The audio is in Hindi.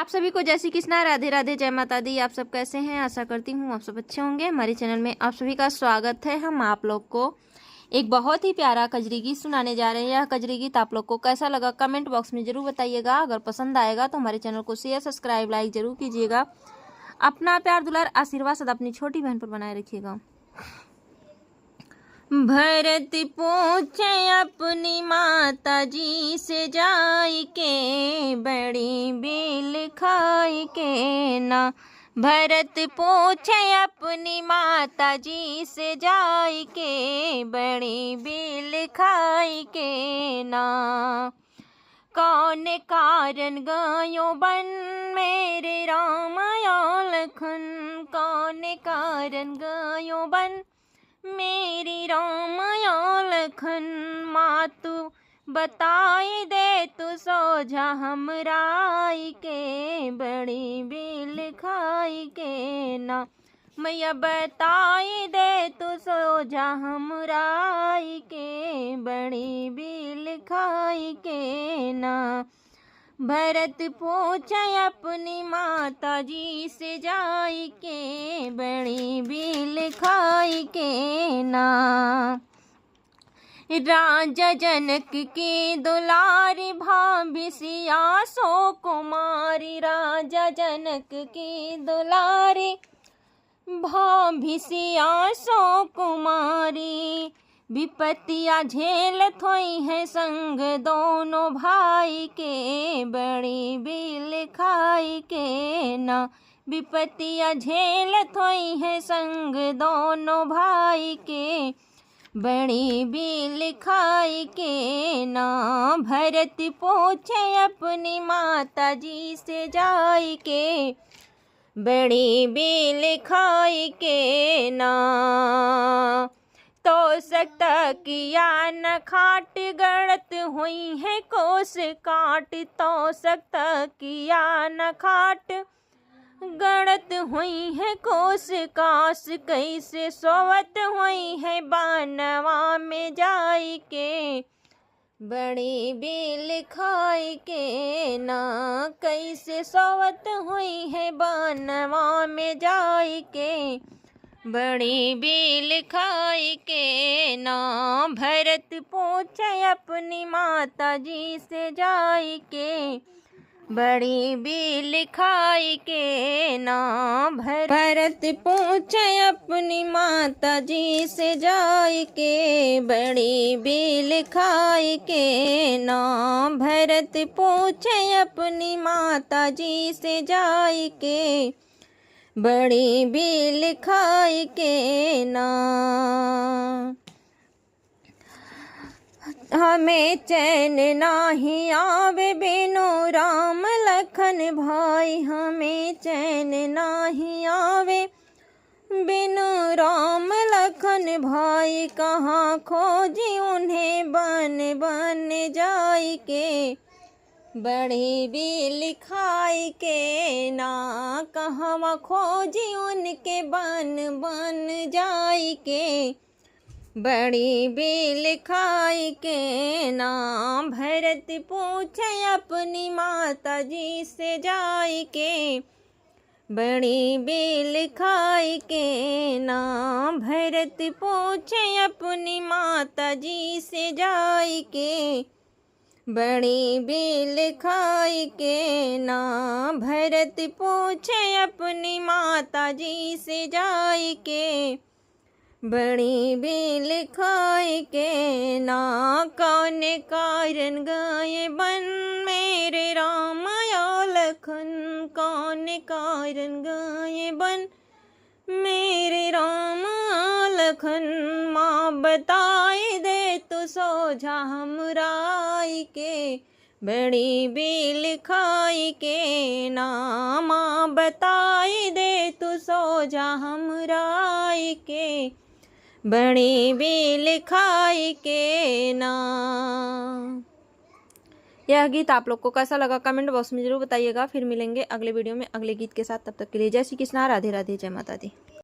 आप सभी को जय श्री कृष्णा, राधे राधे, जय माता दी। आप सब कैसे हैं? आशा करती हूँ आप सब अच्छे होंगे। हमारे चैनल में आप सभी का स्वागत है। हम आप लोग को एक बहुत ही प्यारा कजरी गीत सुनाने जा रहे हैं। यह कजरी गीत आप लोग को कैसा लगा कमेंट बॉक्स में जरूर बताइएगा। अगर पसंद आएगा तो हमारे चैनल को शेयर, सब्सक्राइब, लाइक जरूर कीजिएगा। अपना प्यार दुलार आशीर्वाद सदा अपनी छोटी बहन पर बनाए रखिएगा। भरत पूछे अपनी माता जी से जाई के, बड़ी बेल खाई के ना। भरत पूछे अपनी माता जी से जाई के, बड़ी बेल खाई के ना। कौन कारण गयो बन मेरे राम लखन, कौन कारण गयो बन मेरी राम लखन। मातु बताई दे तू सोझा हमराई के, बड़ी बेल खाई के ना। मैया बताई दे तू सोझा हमराई के, बड़ी बेल खाई के ना। भरत पूछे अपनी माता जी से जाई के, बड़ी बेल खाई के ना। राजा जनक की दुलारी भाभी सिया सो कुमारी, राजा जनक की दुलारी भाभी सिया सो कुमारी। विपत्तियाँ झेलत हुई है संग दोनों भाई के, बड़ी बेल खाई के ना। विपत्तियाँ झेलत हुई है संग दोनों भाई के, बड़ी बेल खाई के ना। भरत पूछे अपनी माता जी से जाई के, बड़ी बेल खाई के ना। तो सकता किया न खाट गड़त हुई है कोस काट, तो सकता किया न खाट गड़त हुई है कोस कास। कैसे सोवत हुई है बानवा में जाई के, बड़ी बेल खाई के ना। कैसे सोवत हुई है बानवा में जाई के, बड़ी बेल खाई के ना। भरत पूछे अपनी माता जी से जाई के, बड़ी बेल खाई के ना। भरत पूछे अपनी माता जी से जाई के, बड़ी बेल खाई के ना। भरत पूछे अपनी माता जी से जाई के, बड़ी बेल खाई के ना। हमें चैन नाही आवे बिनु राम लखन भाई, हमें चैन नाही आवे बिनु राम लखन भाई। कहाँ खोजी उन्हें बन बन जाई के, बड़ी बेल खाई के ना। कहवा खोजी उनके बन बन जाई के, बड़ी बेल खाई के ना। भरत पूछे अपनी माता जी से जाई के, बड़ी बेल खाई के ना। भरत पूछे अपनी माता जी से जाई के, बड़ी बेल खाई के ना। भरत पूछे अपनी माता जी से जाई के, बड़ी बेल खाई के ना। कौन कारण गए बन मेरे राम लखन, कौन कारण गए बन मेरे राम लखन। माँ बताई दे तू सोझा हमराई के, बड़ी बेल खाई के ना। माँ बताई दे तू सोझा हमराई के, बड़ी बेल खाई के ना। यह गीत आप लोग को कैसा लगा कमेंट बॉक्स में जरूर बताइएगा। फिर मिलेंगे अगले वीडियो में अगले गीत के साथ। तब तक के लिए जय श्री कृष्णा, राधे राधे, जय माता दी।